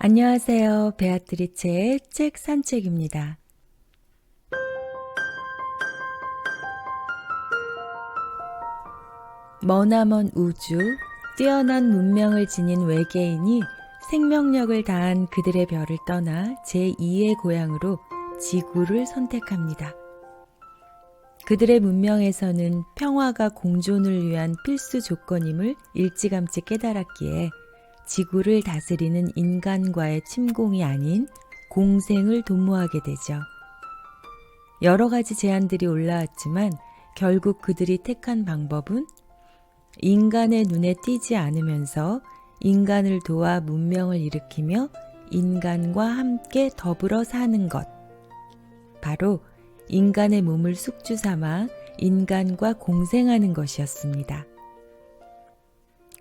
안녕하세요. 베아트리체의 책 산책입니다. 머나먼 우주, 뛰어난 문명을 지닌 외계인이 생명력을 다한 그들의 별을 떠나 제2의 고향으로 지구를 선택합니다. 그들의 문명에서는 평화가 공존을 위한 필수 조건임을 일찌감치 깨달았기에 지구를 다스리는 인간과의 침공이 아닌 공생을 도모하게 되죠. 여러 가지 제안들이 올라왔지만 결국 그들이 택한 방법은 인간의 눈에 띄지 않으면서 인간을 도와 문명을 일으키며 인간과 함께 더불어 사는 것. 바로 인간의 몸을 숙주 삼아 인간과 공생하는 것이었습니다.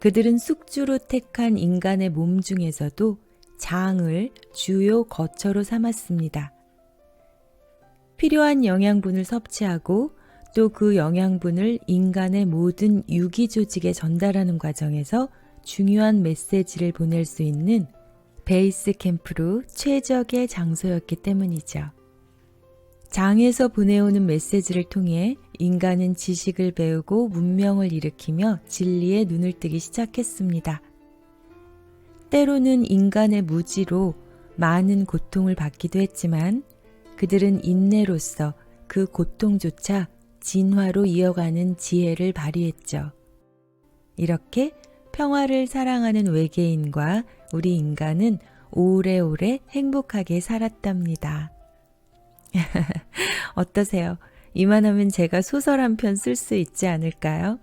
그들은 숙주로 택한 인간의 몸 중에서도 장을 주요 거처로 삼았습니다. 필요한 영양분을 섭취하고 또 그 영양분을 인간의 모든 유기 조직에 전달하는 과정에서 중요한 메시지를 보낼 수 있는 베이스 캠프로 최적의 장소였기 때문이죠. 장에서 보내오는 메시지를 통해 인간은 지식을 배우고 문명을 일으키며 진리에 눈을 뜨기 시작했습니다. 때로는 인간의 무지로 많은 고통을 받기도 했지만 그들은 인내로서 그 고통조차 진화로 이어가는 지혜를 발휘했죠. 이렇게 평화를 사랑하는 외계인과 우리 인간은 오래오래 행복하게 살았답니다. 어떠세요? 이만하면 제가 소설 한 편 쓸 수 있지 않을까요?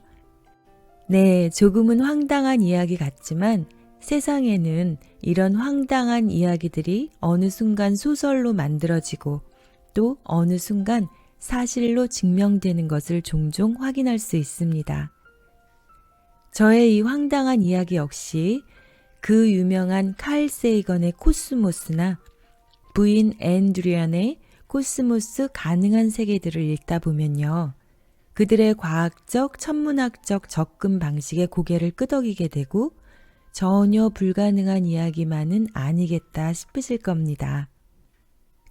네, 조금은 황당한 이야기 같지만 세상에는 이런 황당한 이야기들이 어느 순간 소설로 만들어지고 또 어느 순간 사실로 증명되는 것을 종종 확인할 수 있습니다. 저의 이 황당한 이야기 역시 그 유명한 칼 세이건의 코스모스나 부인 앤드리안의 코스모스 가능한 세계들을 읽다 보면요. 그들의 과학적, 천문학적 접근 방식에 고개를 끄덕이게 되고 전혀 불가능한 이야기만은 아니겠다 싶으실 겁니다.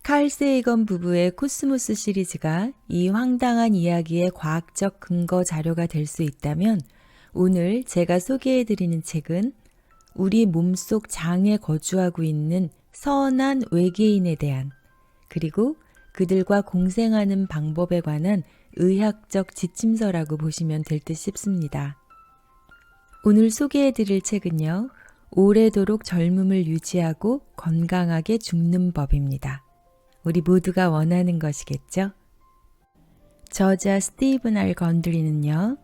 칼 세이건 부부의 코스모스 시리즈가 이 황당한 이야기의 과학적 근거 자료가 될 수 있다면 오늘 제가 소개해드리는 책은 우리 몸속 장에 거주하고 있는 선한 외계인에 대한 그리고 그들과 공생하는 방법에 관한 의학적 지침서라고 보시면 될 듯 싶습니다. 오늘 소개해드릴 책은요. 오래도록 젊음을 유지하고 건강하게 죽는 법입니다. 우리 모두가 원하는 것이겠죠? 저자 스티븐 R. 건드리는요.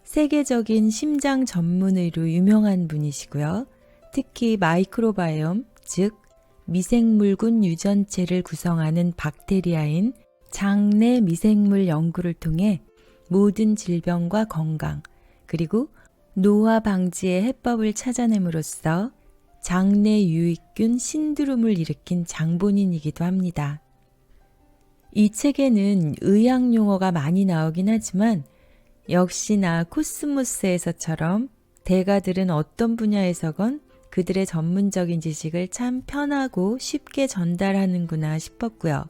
세계적인 심장 전문의로 유명한 분이시고요. 특히 마이크로바이옴, 즉 미생물군 유전체를 구성하는 박테리아인 장내 미생물 연구를 통해 모든 질병과 건강, 그리고 노화 방지의 해법을 찾아냄으로써 장내 유익균 신드롬을 일으킨 장본인이기도 합니다. 이 책에는 의학 용어가 많이 나오긴 하지만 역시나 코스모스에서처럼 대가들은 어떤 분야에서건 그들의 전문적인 지식을 참 편하고 쉽게 전달하는구나 싶었고요.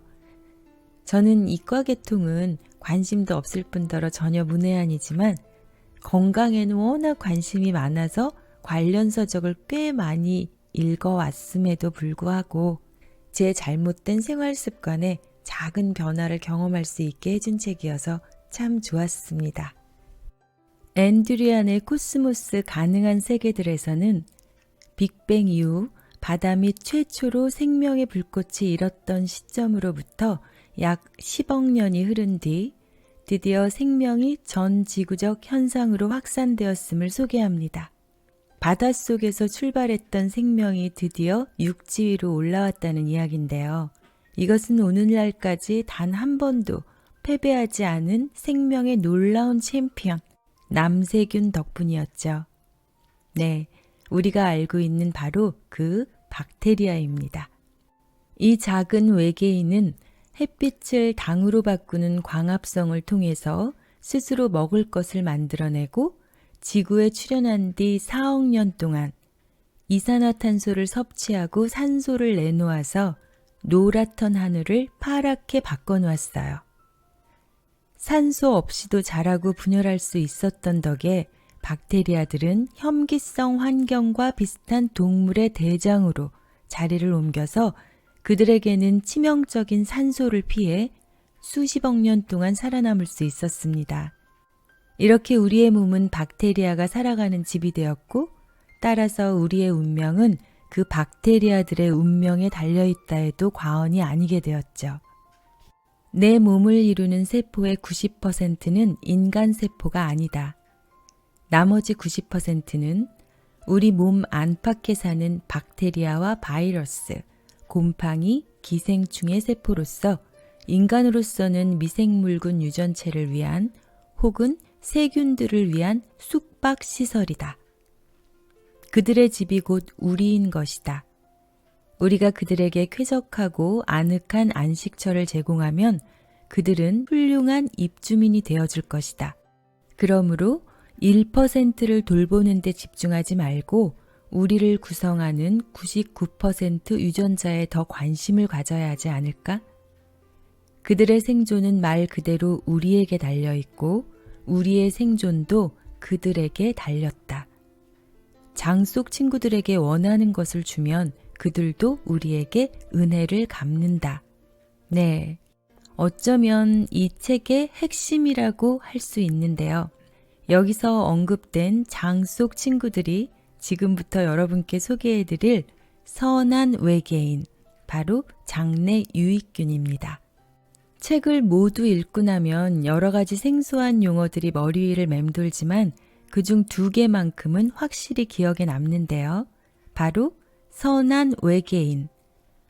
저는 이과 계통은 관심도 없을 뿐더러 전혀 문외한이지만 건강에는 워낙 관심이 많아서 관련 서적을 꽤 많이 읽어왔음에도 불구하고 제 잘못된 생활 습관에 작은 변화를 경험할 수 있게 해준 책이어서 참 좋았습니다. 앤드리안의 코스모스 가능한 세계들에서는 빅뱅 이후 바다 및 최초로 생명의 불꽃이 일었던 시점으로부터 약 10억 년이 흐른 뒤 드디어 생명이 전 지구적 현상으로 확산되었음을 소개합니다. 바닷속에서 출발했던 생명이 드디어 육지 위로 올라왔다는 이야기인데요. 이것은 오늘날까지 단 한 번도 패배하지 않은 생명의 놀라운 챔피언, 남세균 덕분이었죠. 네, 우리가 알고 있는 바로 그 박테리아입니다. 이 작은 외계인은 햇빛을 당으로 바꾸는 광합성을 통해서 스스로 먹을 것을 만들어내고 지구에 출현한 뒤 4억 년 동안 이산화탄소를 섭취하고 산소를 내놓아서 노랗던 하늘을 파랗게 바꿔놓았어요. 산소 없이도 자라고 분열할 수 있었던 덕에 박테리아들은 혐기성 환경과 비슷한 동물의 대장으로 자리를 옮겨서 그들에게는 치명적인 산소를 피해 수십억 년 동안 살아남을 수 있었습니다. 이렇게 우리의 몸은 박테리아가 살아가는 집이 되었고, 따라서 우리의 운명은 그 박테리아들의 운명에 달려있다 해도 과언이 아니게 되었죠. 내 몸을 이루는 세포의 90%는 인간 세포가 아니다. 나머지 90%는 우리 몸 안팎에 사는 박테리아와 바이러스, 곰팡이, 기생충의 세포로서 인간으로서는 미생물군 유전체를 위한 혹은 세균들을 위한 숙박시설이다. 그들의 집이 곧 우리인 것이다. 우리가 그들에게 쾌적하고 아늑한 안식처를 제공하면 그들은 훌륭한 입주민이 되어줄 것이다. 그러므로 1%를 돌보는 데 집중하지 말고 우리를 구성하는 99% 유전자에 더 관심을 가져야 하지 않을까? 그들의 생존은 말 그대로 우리에게 달려있고 우리의 생존도 그들에게 달렸다. 장 속 친구들에게 원하는 것을 주면 그들도 우리에게 은혜를 갚는다. 네, 어쩌면 이 책의 핵심이라고 할 수 있는데요. 여기서 언급된 장 속 친구들이 지금부터 여러분께 소개해드릴 선한 외계인, 바로 장내 유익균입니다. 책을 모두 읽고 나면 여러 가지 생소한 용어들이 머리 위를 맴돌지만 그중 2개만큼은 확실히 기억에 남는데요. 바로 선한 외계인,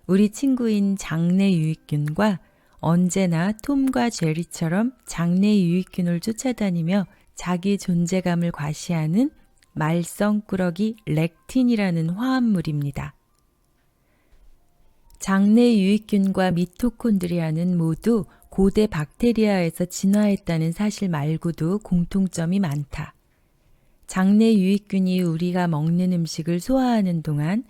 우리 친구인 장내 유익균과 언제나 톰과 제리처럼 장내 유익균을 쫓아다니며 자기 존재감을 과시하는 말썽꾸러기 렉틴이라는 화합물입니다. 장내 유익균과 미토콘드리아는 모두 고대 박테리아에서 진화했다는 사실 말고도 공통점이 많다. 장내 유익균이 우리가 먹는 음식을 소화하는 동안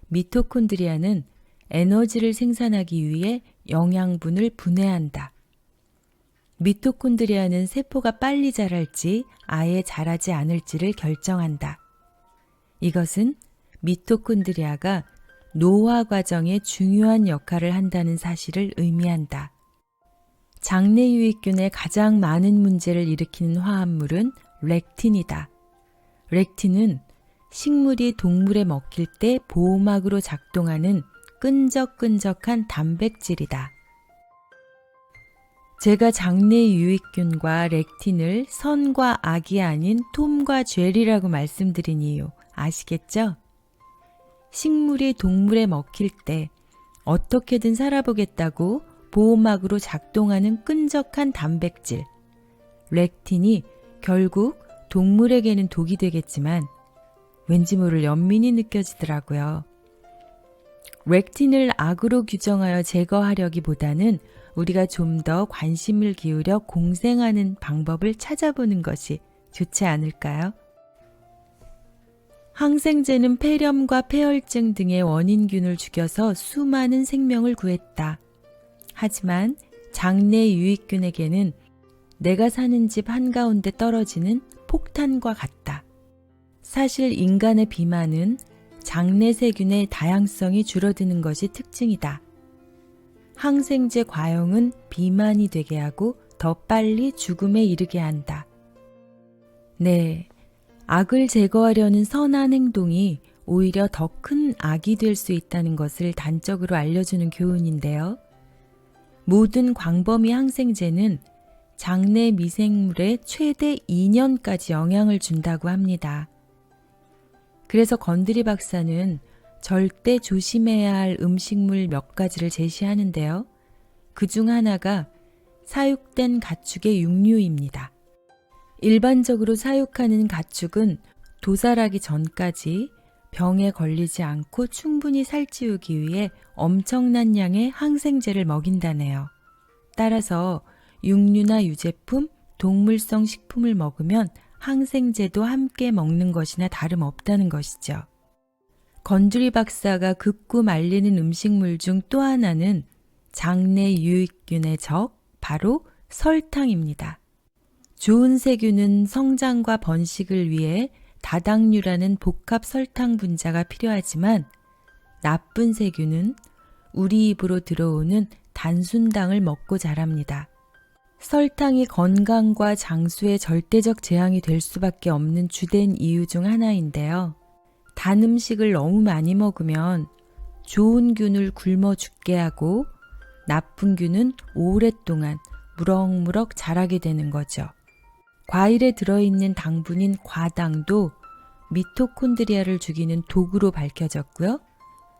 미토콘드리아는 에너지를 생산하기 위해 영양분을 분해한다. 미토콘드리아는 세포가 빨리 자랄지 아예 자라지 않을지를 결정한다. 이것은 미토콘드리아가 노화 과정에 중요한 역할을 한다는 사실을 의미한다. 장내 유익균의 가장 많은 문제를 일으키는 화합물은 렉틴이다. 렉틴은 식물이 동물에 먹힐 때 보호막으로 작동하는 끈적끈적한 단백질이다. 제가 장내 유익균과 렉틴을 선과 악이 아닌 톰과 죄리라고 말씀드린 이유 아시겠죠? 식물이 동물에 먹힐 때 어떻게든 살아보겠다고 보호막으로 작동하는 끈적한 단백질, 렉틴이 결국 동물에게는 독이 되겠지만 왠지 모를 연민이 느껴지더라고요. 렉틴을 악으로 규정하여 제거하려기보다는 우리가 좀 더 관심을 기울여 공생하는 방법을 찾아보는 것이 좋지 않을까요? 항생제는 폐렴과 폐혈증 등의 원인균을 죽여서 수많은 생명을 구했다. 하지만 장내 유익균에게는 내가 사는 집 한가운데 떨어지는 폭탄과 같다. 사실 인간의 비만은 장내 세균의 다양성이 줄어드는 것이 특징이다. 항생제 과용은 비만이 되게 하고 더 빨리 죽음에 이르게 한다. 네, 악을 제거하려는 선한 행동이 오히려 더 큰 악이 될 수 있다는 것을 단적으로 알려주는 교훈인데요. 모든 광범위 항생제는 장내 미생물에 최대 2년까지 영향을 준다고 합니다. 그래서 건드리 박사는 절대 조심해야 할 음식물 몇 가지를 제시하는데요. 그중 하나가 사육된 가축의 육류입니다. 일반적으로 사육하는 가축은 도살하기 전까지 병에 걸리지 않고 충분히 살찌우기 위해 엄청난 양의 항생제를 먹인다네요. 따라서 육류나 유제품, 동물성 식품을 먹으면 항생제도 함께 먹는 것이나 다름없다는 것이죠. 건드리 박사가 극구 말리는 음식물 중 또 하나는 장내 유익균의 적, 바로 설탕입니다. 좋은 세균은 성장과 번식을 위해 다당류라는 복합 설탕 분자가 필요하지만 나쁜 세균은 우리 입으로 들어오는 단순당을 먹고 자랍니다. 설탕이 건강과 장수에 절대적 재앙이 될 수밖에 없는 주된 이유 중 하나인데요. 단 음식을 너무 많이 먹으면 좋은 균을 굶어 죽게 하고 나쁜 균은 오랫동안 무럭무럭 자라게 되는 거죠. 과일에 들어있는 당분인 과당도 미토콘드리아를 죽이는 도구로 밝혀졌고요.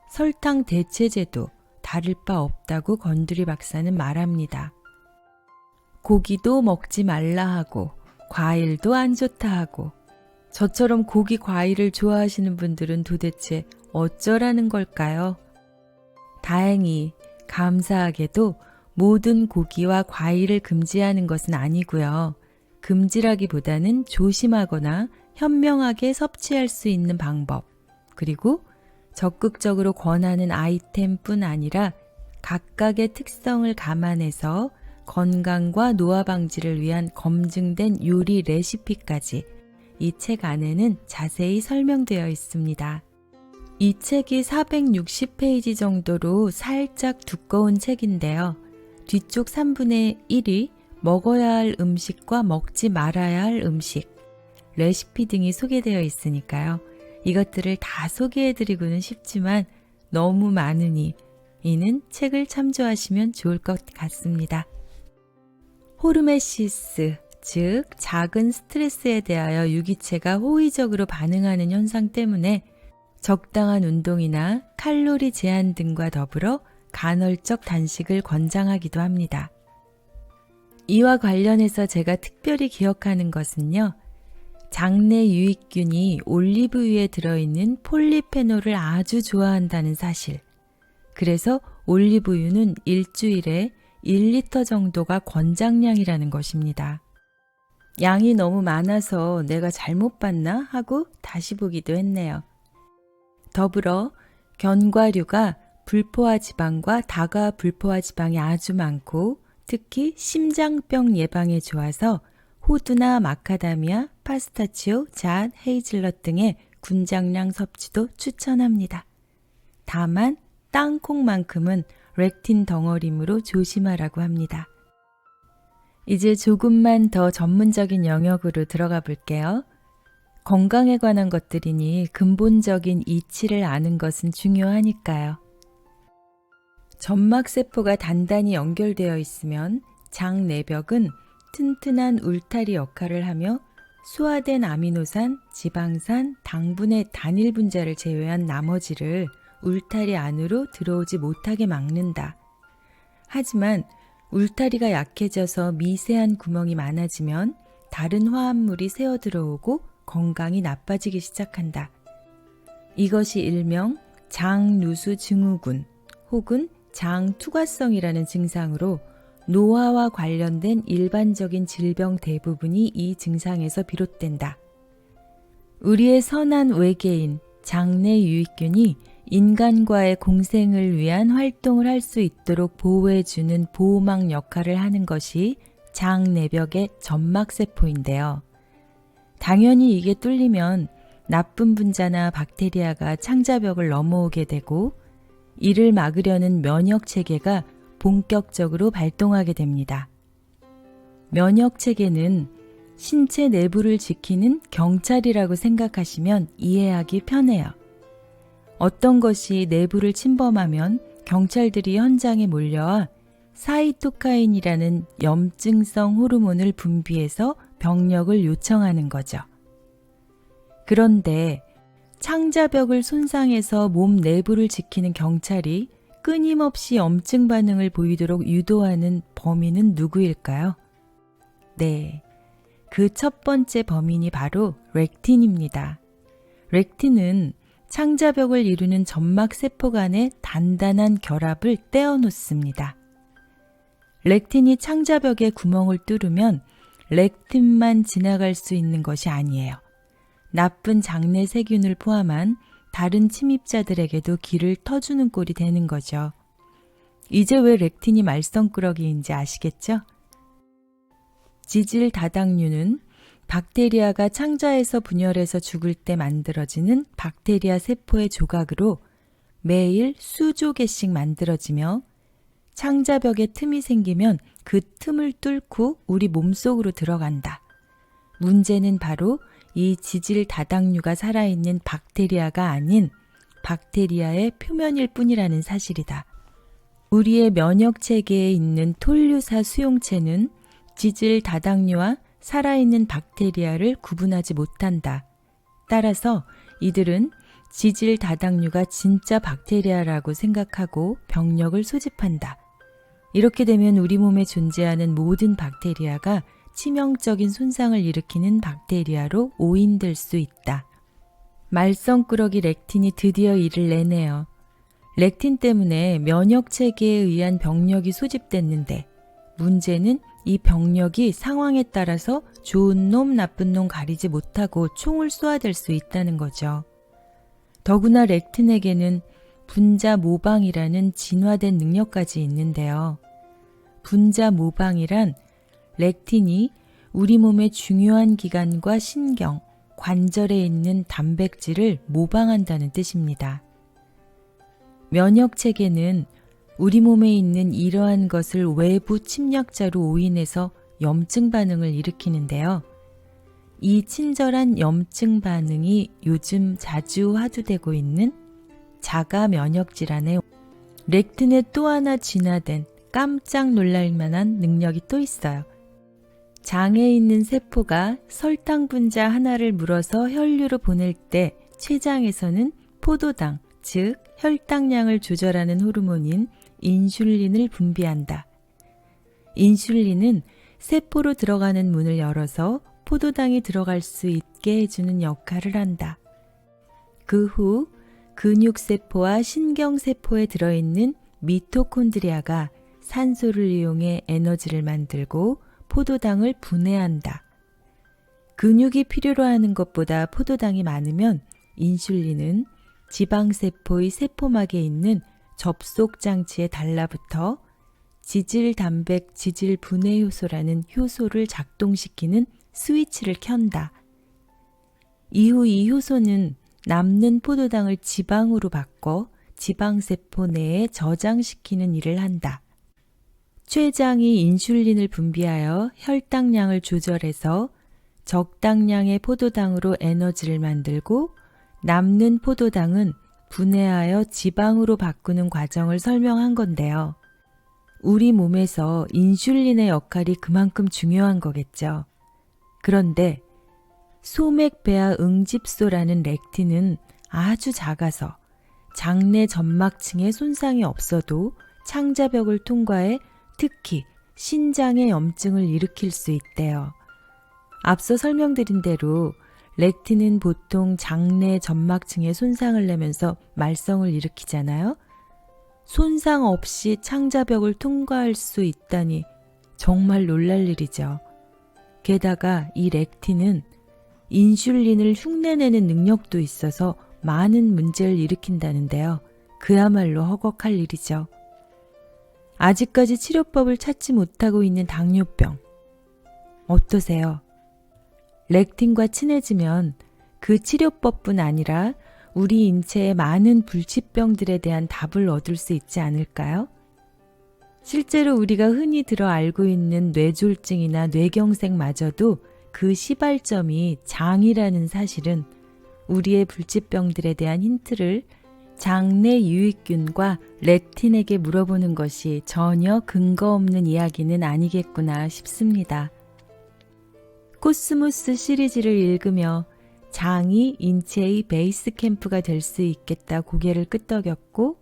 설탕 대체제도 다를 바 없다고 건드리 박사는 말합니다. 고기도 먹지 말라 하고 과일도 안 좋다 하고 저처럼 고기 과일을 좋아하시는 분들은 도대체 어쩌라는 걸까요? 다행히 감사하게도 모든 고기와 과일을 금지하는 것은 아니고요. 금지라기보다는 조심하거나 현명하게 섭취할 수 있는 방법, 그리고 적극적으로 권하는 아이템뿐 아니라 각각의 특성을 감안해서 건강과 노화 방지를 위한 검증된 요리 레시피까지 이 책 안에는 자세히 설명되어 있습니다. 이 책이 460페이지 정도로 살짝 두꺼운 책인데요. 뒤쪽 3분의 1이 먹어야 할 음식과 먹지 말아야 할 음식, 레시피 등이 소개되어 있으니까요. 이것들을 다 소개해드리고는 싶지만 너무 많으니 이는 책을 참조하시면 좋을 것 같습니다. 호르메시스, 즉 작은 스트레스에 대하여 유기체가 호의적으로 반응하는 현상 때문에 적당한 운동이나 칼로리 제한 등과 더불어 간헐적 단식을 권장하기도 합니다. 이와 관련해서 제가 특별히 기억하는 것은요. 장내 유익균이 올리브유에 들어있는 폴리페놀을 아주 좋아한다는 사실. 그래서 올리브유는 일주일에 1리터 정도가 권장량이라는 것입니다. 양이 너무 많아서 내가 잘못 봤나 하고 다시 보기도 했네요. 더불어 견과류가 불포화 지방과 다가 불포화 지방이 아주 많고 특히 심장병 예방에 좋아서 호두나 마카다미아, 파스타치오, 잣, 헤이즐넛 등의 군장량 섭취도 추천합니다. 다만 땅콩만큼은 렉틴 덩어리므로 조심하라고 합니다. 이제 조금만 더 전문적인 영역으로 들어가 볼게요. 건강에 관한 것들이니 근본적인 이치를 아는 것은 중요하니까요. 점막세포가 단단히 연결되어 있으면 장 내벽은 튼튼한 울타리 역할을 하며 소화된 아미노산, 지방산, 당분의 단일 분자를 제외한 나머지를 울타리 안으로 들어오지 못하게 막는다. 하지만 울타리가 약해져서 미세한 구멍이 많아지면 다른 화합물이 새어 들어오고 건강이 나빠지기 시작한다. 이것이 일명 장누수 증후군 혹은 장투과성이라는 증상으로 노화와 관련된 일반적인 질병 대부분이 이 증상에서 비롯된다. 우리의 선한 외계인, 장내 유익균이 인간과의 공생을 위한 활동을 할 수 있도록 보호해주는 보호막 역할을 하는 것이 장 내벽의 점막세포인데요. 당연히 이게 뚫리면 나쁜 분자나 박테리아가 창자벽을 넘어오게 되고 이를 막으려는 면역체계가 본격적으로 발동하게 됩니다. 면역체계는 신체 내부를 지키는 경찰이라고 생각하시면 이해하기 편해요. 어떤 것이 내부를 침범하면 경찰들이 현장에 몰려와 사이토카인이라는 염증성 호르몬을 분비해서 병력을 요청하는 거죠. 그런데 창자벽을 손상해서 몸 내부를 지키는 경찰이 끊임없이 염증 반응을 보이도록 유도하는 범인은 누구일까요? 네, 그 첫 번째 범인이 바로 렉틴입니다. 렉틴은 창자벽을 이루는 점막세포 간의 단단한 결합을 떼어놓습니다. 렉틴이 창자벽에 구멍을 뚫으면 렉틴만 지나갈 수 있는 것이 아니에요. 나쁜 장내 세균을 포함한 다른 침입자들에게도 길을 터주는 꼴이 되는 거죠. 이제 왜 렉틴이 말썽꾸러기인지 아시겠죠? 지질 다당류는 박테리아가 창자에서 분열해서 죽을 때 만들어지는 박테리아 세포의 조각으로 매일 수조 개씩 만들어지며 창자벽에 틈이 생기면 그 틈을 뚫고 우리 몸속으로 들어간다. 문제는 바로 이 지질 다당류가 살아있는 박테리아가 아닌 박테리아의 표면일 뿐이라는 사실이다. 우리의 면역 체계에 있는 톨류사 수용체는 지질 다당류와 살아있는 박테리아를 구분하지 못한다. 따라서 이들은 지질 다당류가 진짜 박테리아라고 생각하고 병력을 소집한다. 이렇게 되면 우리 몸에 존재하는 모든 박테리아가 치명적인 손상을 일으키는 박테리아로 오인될 수 있다. 말썽꾸러기 렉틴이 드디어 일을 내네요. 렉틴 때문에 면역 체계에 의한 병력이 소집됐는데 문제는 이 병력이 상황에 따라서 좋은 놈 나쁜 놈 가리지 못하고 총을 쏘아댈 수 있다는 거죠. 더구나 렉틴에게는 분자 모방이라는 진화된 능력까지 있는데요. 분자 모방이란 렉틴이 우리 몸의 중요한 기관과 신경, 관절에 있는 단백질을 모방한다는 뜻입니다. 면역 체계는 우리 몸에 있는 이러한 것을 외부 침략자로 오인해서 염증 반응을 일으키는데요. 이 친절한 염증 반응이 요즘 자주 화두되고 있는 자가 면역 질환에 렉틴의 또 하나 진화된 깜짝 놀랄 만한 능력이 또 있어요. 장에 있는 세포가 설탕 분자 하나를 물어서 혈류로 보낼 때 췌장에서는 포도당, 즉 혈당량을 조절하는 호르몬인 인슐린을 분비한다. 인슐린은 세포로 들어가는 문을 열어서 포도당이 들어갈 수 있게 해주는 역할을 한다. 그 후 근육세포와 신경세포에 들어있는 미토콘드리아가 산소를 이용해 에너지를 만들고 포도당을 분해한다. 근육이 필요로 하는 것보다 포도당이 많으면 인슐린은 지방세포의 세포막에 있는 접속장치에 달라붙어 지질단백 지질분해 효소라는 효소를 작동시키는 스위치를 켠다. 이후 이 효소는 남는 포도당을 지방으로 바꿔 지방세포 내에 저장시키는 일을 한다. 췌장이 인슐린을 분비하여 혈당량을 조절해서 적당량의 포도당으로 에너지를 만들고 남는 포도당은 분해하여 지방으로 바꾸는 과정을 설명한 건데요. 우리 몸에서 인슐린의 역할이 그만큼 중요한 거겠죠. 그런데 소맥배아 응집소라는 렉틴은 아주 작아서 장내 점막층에 손상이 없어도 창자벽을 통과해 특히 신장의 염증을 일으킬 수 있대요. 앞서 설명드린 대로 렉틴은 보통 장내 점막층에 손상을 내면서 말썽을 일으키잖아요. 손상 없이 창자벽을 통과할 수 있다니 정말 놀랄 일이죠. 게다가 이 렉틴은 인슐린을 흉내내는 능력도 있어서 많은 문제를 일으킨다는데요. 그야말로 허걱할 일이죠. 아직까지 치료법을 찾지 못하고 있는 당뇨병. 어떠세요? 렉틴과 친해지면 그 치료법뿐 아니라 우리 인체의 많은 불치병들에 대한 답을 얻을 수 있지 않을까요? 실제로 우리가 흔히 들어 알고 있는 뇌졸중이나 뇌경색마저도 그 시발점이 장이라는 사실은 우리의 불치병들에 대한 힌트를 장내 유익균과 렉틴에게 물어보는 것이 전혀 근거 없는 이야기는 아니겠구나 싶습니다. 코스모스 시리즈를 읽으며 장이 인체의 베이스 캠프가 될 수 있겠다 고개를 끄덕였고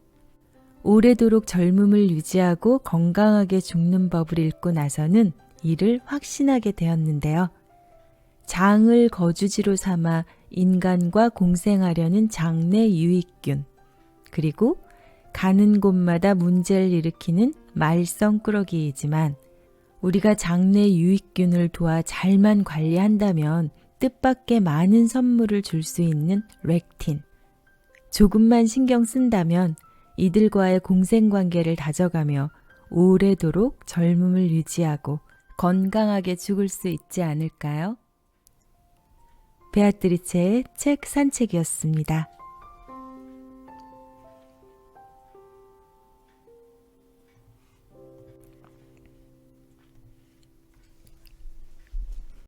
오래도록 젊음을 유지하고 건강하게 죽는 법을 읽고 나서는 이를 확신하게 되었는데요. 장을 거주지로 삼아 인간과 공생하려는 장내 유익균, 그리고 가는 곳마다 문제를 일으키는 말썽꾸러기이지만 우리가 장내 유익균을 도와 잘만 관리한다면 뜻밖의 많은 선물을 줄 수 있는 렉틴. 조금만 신경 쓴다면 이들과의 공생관계를 다져가며 오래도록 젊음을 유지하고 건강하게 죽을 수 있지 않을까요? 베아트리체의 책 산책이었습니다.